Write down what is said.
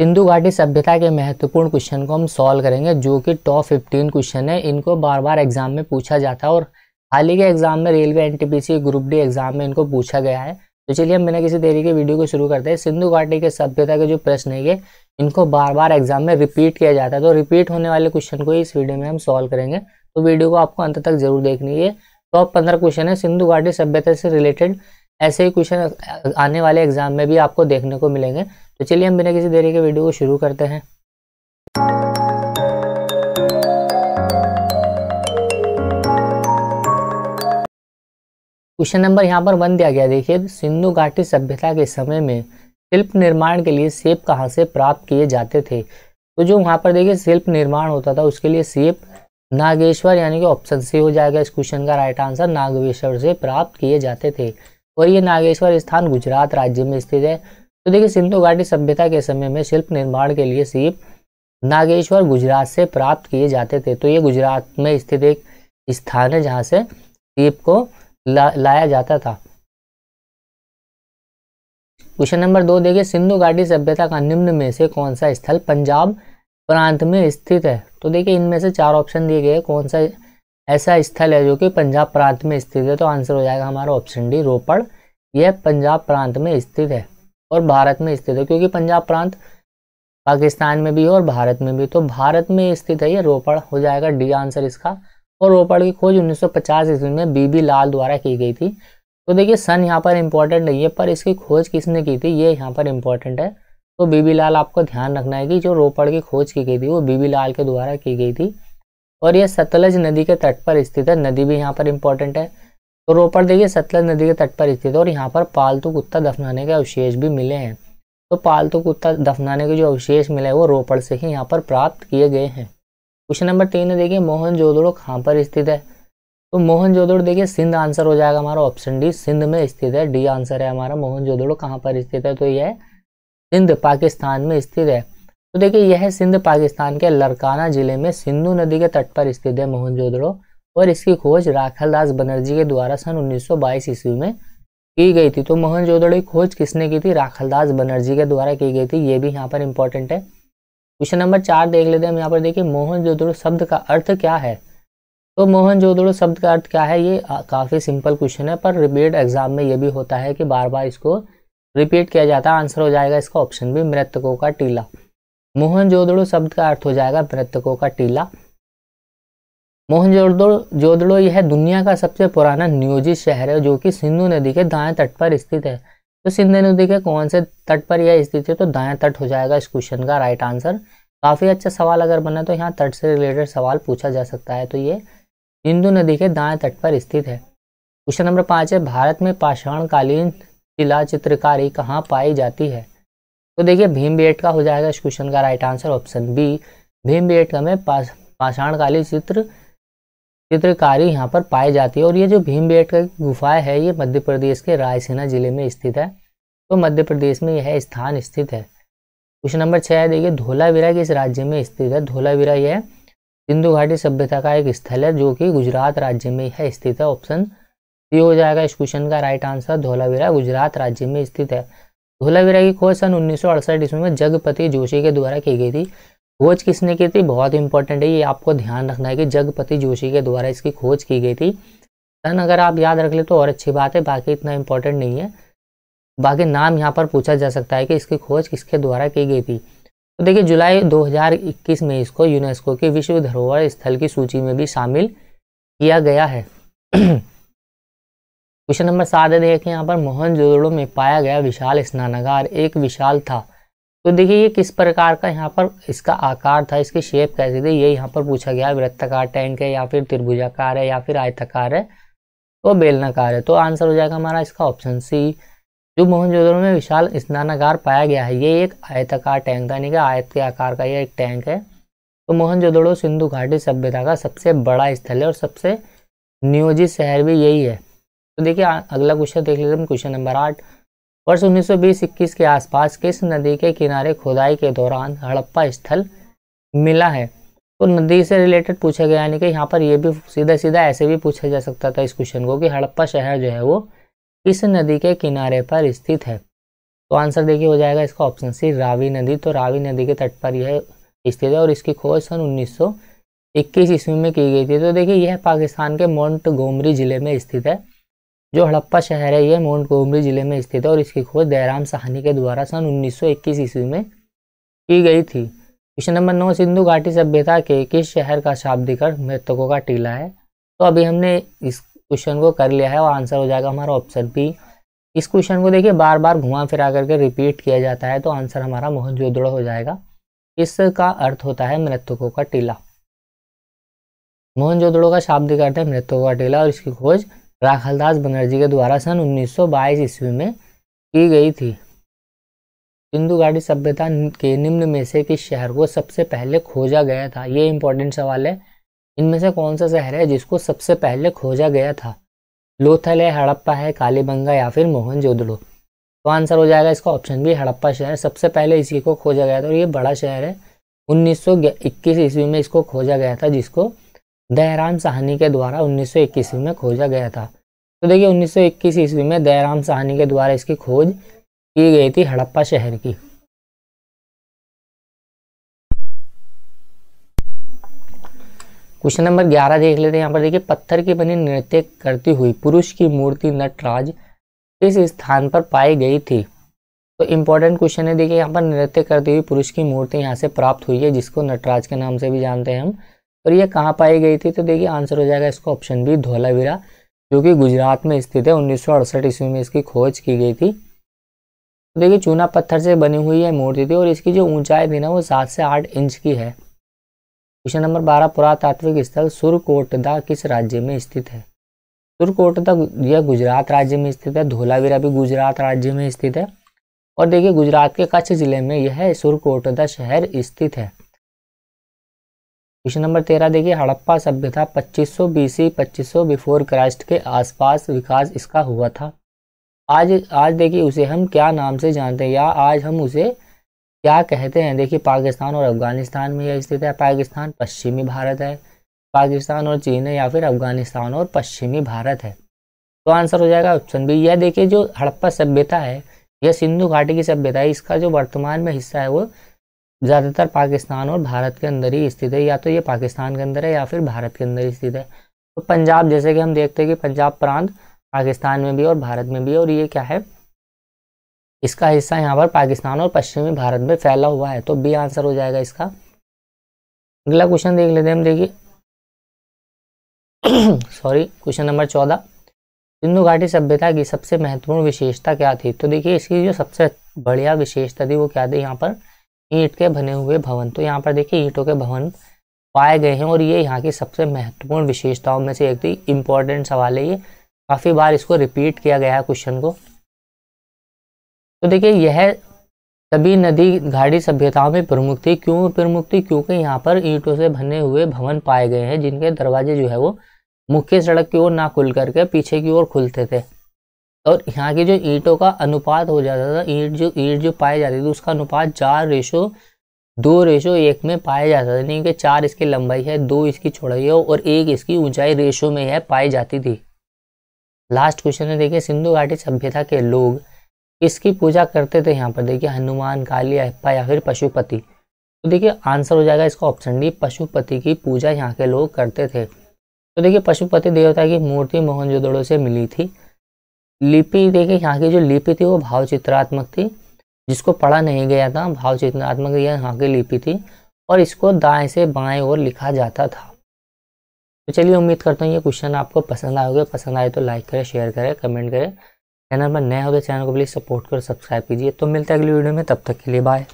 सिंधु घाटी सभ्यता के महत्वपूर्ण क्वेश्चन को हम सॉल्व करेंगे, जो कि टॉप 15 क्वेश्चन है। इनको बार बार एग्जाम में पूछा जाता है और हाल ही के एग्जाम में railway NTPC group D exam में इनको पूछा गया है। तो चलिए हम बिना किसी देरी के वीडियो को शुरू करते हैं। सिंधु घाटी के सभ्यता के जो प्रश्न है इनको बार बार एग्जाम में रिपीट किया जाता है, तो रिपीट होने वाले क्वेश्चन को इस वीडियो में हम सॉल्व करेंगे। तो वीडियो को आपको अंत तक जरूर देखनी है। टॉप 15 क्वेश्चन है सिंधु घाटी सभ्यता से रिलेटेड। ऐसे ही क्वेश्चन आने वाले एग्जाम में भी आपको देखने को मिलेंगे। तो चलिए हम बिना किसी देरी के वीडियो को शुरू करते हैं। क्वेश्चन नंबर यहाँ पर 1 दिया गया। देखिए, सिंधु घाटी सभ्यता के समय में शिल्प निर्माण के लिए सेब कहाँ से प्राप्त किए जाते थे। तो जो वहाँ पर देखिए शिल्प निर्माण होता था उसके लिए सेब नागेश्वर, यानी कि ऑप्शन सी हो जाएगा इस क्वेश्चन का राइट आंसर, नागेश्वर से प्राप्त किए जाते थे। और ये नागेश्वर स्थान गुजरात राज्य में स्थित है। तो देखिए, सिंधु घाटी सभ्यता के समय में शिल्प निर्माण के लिए सेब नागेश्वर गुजरात से प्राप्त किए जाते थे। तो ये गुजरात में स्थित एक स्थान है जहाँ से सेब को लाया जाता था। क्वेश्चन नंबर 2 देखिए, सिंधु घाटी सभ्यता का निम्न में से कौन सा स्थल पंजाब प्रांत में स्थित है। तो देखिए, इनमें से 4 ऑप्शन दिए गए, कौन सा ऐसा स्थल है जो कि पंजाब प्रांत में स्थित है। तो आंसर हो जाएगा हमारा ऑप्शन डी, रोपड़। यह पंजाब प्रांत में स्थित है और भारत में स्थित है, क्योंकि पंजाब प्रांत पाकिस्तान में भी है और भारत में भी, तो भारत में स्थित है। ये रोपड़ हो जाएगा डी आंसर इसका। और रोपड़ की खोज 1950 ईस्वी में बीबी लाल द्वारा की गई थी। तो देखिए, सन यहाँ पर इंपॉर्टेंट नहीं है, पर इसकी खोज किसने की थी ये यहाँ पर इंपॉर्टेंट है। तो बीबी लाल, आपको ध्यान रखना है कि जो रोपड़ की खोज की गई थी वो बीबी लाल के द्वारा की गई थी। और यह सतलज नदी के तट पर स्थित है, नदी भी यहाँ पर इंपॉर्टेंट है। तो रोपड़ देखिए सतलज नदी के तट पर स्थित है और यहाँ पर पालतू कुत्ता दफनाने के अवशेष भी मिले हैं। तो पालतू कुत्ता दफनाने के जो अवशेष मिले हैं वो रोपड़ से ही यहाँ पर प्राप्त किए गए हैं। क्वेश्चन नंबर 3 है, देखिए मोहनजोदड़ो कहाँ पर स्थित है। तो मोहनजोदड़ो देखिए सिंध आंसर हो जाएगा हमारा ऑप्शन डी, सिंध में स्थित है। डी आंसर है हमारा। मोहनजोदड़ो कहाँ पर स्थित है, तो यह सिंध पाकिस्तान में स्थित है। तो देखिए, यह सिंध पाकिस्तान के लरकाना जिले में सिंधु नदी के तट पर स्थित है मोहनजोदड़ो। और इसकी खोज राखालदास बनर्जी के द्वारा सन 1922 ईस्वी में की गई थी। तो मोहनजोदड़ो की खोज किसने की थी, राखालदास बनर्जी के द्वारा की गई थी। ये भी यहाँ पर इंपॉर्टेंट है। क्वेश्चन नंबर 4 देख लेते हैं हम। यहाँ पर देखिए, मोहनजोदड़ो शब्द का अर्थ क्या है। तो मोहनजोदड़ो शब्द का अर्थ क्या है, ये काफी सिंपल क्वेश्चन है, पर रिपीट एग्जाम में ये भी होता है कि बार बार इसको रिपीट किया जाता है। आंसर हो जाएगा इसका ऑप्शन बी, मृतकों का टीला। मोहनजोदड़ो शब्द का अर्थ हो जाएगा मृतकों का टीला। मोहनजोदड़ो यह दुनिया का सबसे पुराना नियोजित शहर है जो कि सिंधु नदी के दाएं तट पर स्थित है। तो सिंधु नदी के कौन से तट पर यह स्थित है, तो दाएं तट हो जाएगा इस क्वेश्चन का राइट आंसर। काफी अच्छा सवाल अगर बना तो यहाँ तट से रिलेटेड सवाल पूछा जा सकता है। तो ये सिंधु नदी के दाएं तट पर स्थित है। क्वेश्चन नंबर 5 है, भारत में पाषाणकालीन शिला चित्रकारी कहाँ पाई जाती है। तो देखिए, भीमबेटका हो जाएगा इस क्वेश्चन का right answer, option B. Bhimbetka में पाषाणकालीन चित्रकारी यहाँ पर पाई जाती है। और ये जो भीमबेटका की गुफाएं है ये मध्य प्रदेश के रायसेना जिले में स्थित है। तो मध्य प्रदेश में यह स्थान स्थित है। क्वेश्चन नंबर 6 है, देखिए धोलावीरा किस राज्य में स्थित है। धोलावीरा यह सिंधु घाटी सभ्यता का एक स्थल है जो कि गुजरात राज्य में है स्थित है। ऑप्शन सी हो जाएगा इस क्वेश्चन का राइट आंसर। धोलावीरा गुजरात राज्य में स्थित है। धोलावीरा की खोज सन 1968 ईस्वी में जगपति जोशी के द्वारा की गई थी। खोज किसने की थी, बहुत इंपॉर्टेंट है, ये आपको ध्यान रखना है कि जगपति जोशी के द्वारा इसकी खोज की गई थी। सन अगर आप याद रख ले तो और अच्छी बात है, बाकी इतना इंपॉर्टेंट नहीं है। बाकी नाम यहाँ पर पूछा जा सकता है कि इसकी खोज किसके द्वारा की गई थी। तो देखिए, जुलाई 2021 में इसको यूनेस्को की विश्व धरोहर स्थल की सूची में भी शामिल किया गया है। क्वेश्चन नंबर 7 है, देखिए यहाँ पर मोहनजोदड़ो में पाया गया विशाल स्नानागार एक विशाल था। तो देखिए, ये किस प्रकार का यहाँ पर इसका आकार था, इसकी शेप कैसी थी, ये यहाँ पर पूछा गया। वृत्ताकार टैंक है या फिर त्रिभुजाकार है या फिर आयताकार है तो बेलनाकार है। तो आंसर हो जाएगा हमारा इसका ऑप्शन सी। जो मोहनजोदड़ो में विशाल स्नानागार पाया गया है ये एक आयताकार टैंक था, यानी कि आयत के आकार का ये एक टैंक है। तो मोहनजोदड़ो सिंधु घाटी सभ्यता का सबसे बड़ा स्थल है और सबसे नियोजित शहर भी यही है। तो देखिए, अगला क्वेश्चन देख लेते हैं। क्वेश्चन नंबर 8, वर्ष 1920-21 के आसपास किस नदी के किनारे खुदाई के दौरान हड़प्पा स्थल मिला है। तो नदी से रिलेटेड पूछा गया, यानी कि यहाँ पर ये भी सीधा सीधा ऐसे भी पूछा जा सकता था इस क्वेश्चन को कि हड़प्पा शहर जो है वो किस नदी के किनारे पर स्थित है। तो आंसर देखिए हो जाएगा इसका ऑप्शन सी रावी नदी। तो रावी नदी के तट पर यह स्थित है और इसकी खोज सन 1921 ईस्वी में की गई थी। तो देखिए यह पाकिस्तान के मोंटगोमरी जिले में स्थित है। जो हड़प्पा शहर है यह मोंटगोमरी जिले में स्थित है और इसकी खोज दयाराम साहनी के द्वारा सन 1921 ईस्वी में की गई थी। क्वेश्चन नंबर 9, सिंधु घाटी सभ्यता के किस शहर का शाब्दिक अर्थ मृतकों का टीला है। तो अभी हमने इस क्वेश्चन को कर लिया है और आंसर हो जाएगा हमारा ऑप्शन बी। इस क्वेश्चन को देखिए बार बार घुमा फिरा करके रिपीट किया जाता है, तो आंसर हमारा मोहनजोदड़ो हो जाएगा। इसका अर्थ होता है मृतकों का टीला। मोहनजोदड़ो का शाब्दिक अर्थ है मृतकों का टीला और इसकी खोज राखालदास बनर्जी के द्वारा सन 1922 ईस्वी में की गई थी। सिंधु घाटी सभ्यता के निम्न में से किस शहर को सबसे पहले खोजा गया था। ये इंपॉर्टेंट सवाल है। इनमें से कौन सा शहर है जिसको सबसे पहले खोजा गया था। लोथल है, हड़प्पा है, कालीबंगा या फिर मोहनजोदड़ो। तो आंसर हो जाएगा इसका ऑप्शन बी हड़प्पा शहर। सबसे पहले इसी को खोजा गया था और ये बड़ा शहर है। 1921 ईस्वी में इसको खोजा गया था, जिसको दयाराम साहनी के द्वारा 1921 ईस्वी में खोजा गया था। तो देखिए 1921 ईस्वी में दयाराम साहनी के द्वारा इसकी खोज की गई थी हड़प्पा शहर की। क्वेश्चन नंबर 11 देख लेते हैं। यहाँ पर देखिए पत्थर की बनी नृत्य करती हुई पुरुष की मूर्ति नटराज किस स्थान पर पाई गई थी। तो इंपॉर्टेंट क्वेश्चन है। देखिए यहाँ पर नृत्य करती हुई पुरुष की मूर्ति यहाँ से प्राप्त हुई है, जिसको नटराज के नाम से भी जानते हैं हम। और ये कहाँ पाई गई थी। तो देखिए आंसर हो जाएगा इसका ऑप्शन बी धोलावीरा, जो कि गुजरात में स्थित है। 1968 ईस्वी में इसकी खोज की गई थी। तो देखिए चूना पत्थर से बनी हुई यह मूर्ति थी और इसकी जो ऊंचाई थी ना वो 7 से 8 इंच की है। क्वेश्चन नंबर 12, पुरातात्विक स्थल सुरकोटदा किस राज्य में स्थित है। सुरकोटदा यह गुजरात राज्य में स्थित है। धोलावीरा भी गुजरात राज्य में स्थित है। और देखिए गुजरात के कच्छ जिले में यह सुरकोटदा शहर स्थित है। क्वेश्चन नंबर 13 देखिए हड़प्पा सभ्यता 2500 BC 2500 बिफोर क्राइस्ट के आसपास विकास इसका हुआ था। आज देखिए उसे हम क्या नाम से जानते हैं, या आज हम उसे क्या कहते हैं। देखिए पाकिस्तान और अफगानिस्तान में यह स्थित है। पाकिस्तान पश्चिमी भारत है, पाकिस्तान और चीन है, या फिर अफगानिस्तान और पश्चिमी भारत है। तो आंसर हो जाएगा ऑप्शन बी। यह देखिए जो हड़प्पा सभ्यता है यह सिंधु घाटी की सभ्यता है। इसका जो वर्तमान में हिस्सा है वो ज़्यादातर पाकिस्तान और भारत के अंदर ही स्थित है। या तो ये पाकिस्तान के अंदर है या फिर भारत के अंदर ही स्थित है। तो पंजाब, जैसे कि हम देखते हैं कि पंजाब प्रांत पाकिस्तान में भी और भारत में भी, और ये क्या है इसका हिस्सा यहाँ पर पाकिस्तान और पश्चिमी भारत में फैला हुआ है। तो बी आंसर हो जाएगा इसका। अगला क्वेश्चन देख लेते हैं हम। देखिए सॉरी, क्वेश्चन नंबर 14, सिंधु घाटी सभ्यता की सबसे महत्वपूर्ण विशेषता क्या थी। तो देखिए इसकी जो सबसे बढ़िया विशेषता थी वो क्या थी। यहाँ पर ईंट के बने हुए भवन। तो यहाँ पर देखिए ईंटों के भवन पाए गए हैं और ये यहाँ की सबसे महत्वपूर्ण विशेषताओं में से एक थी। इंपॉर्टेंट सवाल है ये, काफ़ी बार इसको रिपीट किया गया है क्वेश्चन को। तो देखिए यह सभी नदी घाटी सभ्यताओं में प्रमुख थी। क्यों प्रमुख थी? क्योंकि यहाँ पर ईंटों से बने हुए भवन पाए गए हैं, जिनके दरवाजे जो है वो मुख्य सड़क की ओर ना खुल करके पीछे की ओर खुलते थे। और यहाँ की जो ईंटों का अनुपात हो जाता था, ईंट जो पाई जाती थी उसका अनुपात 4:2:1 में पाया जाता था। यानी कि 4 इसकी लंबाई है, 2 इसकी चौड़ाई है और 1 इसकी ऊंचाई रेशो में है पाई जाती थी। लास्ट क्वेश्चन है। देखिए सिंधु घाटी सभ्यता के लोग किसकी पूजा करते थे। यहाँ पर देखिए हनुमान, काली, अयप्पा या फिर पशुपति। तो देखिए आंसर हो जाएगा इसका ऑप्शन डी, पशुपति की पूजा यहाँ के लोग करते थे। तो देखिए पशुपति देवता की मूर्ति मोहनजोदड़ो से मिली थी। लिपि देखिए यहाँ की जो लिपि थी वो भाव चित्रात्मक थी, जिसको पढ़ा नहीं गया था। भाव चित्रात्मक यहाँ की लिपि थी और इसको दाएं से बाएं ओर लिखा जाता था। तो चलिए उम्मीद करता हूँ ये क्वेश्चन आपको पसंद आए होंगे। पसंद आए तो लाइक करें, शेयर करें, कमेंट करें। चैनल पर नए हो तो चैनल को प्लीज़ सपोर्ट करो, सब्सक्राइब कीजिए। तो मिलते हैं अगली वीडियो में, तब तक के लिए बाय।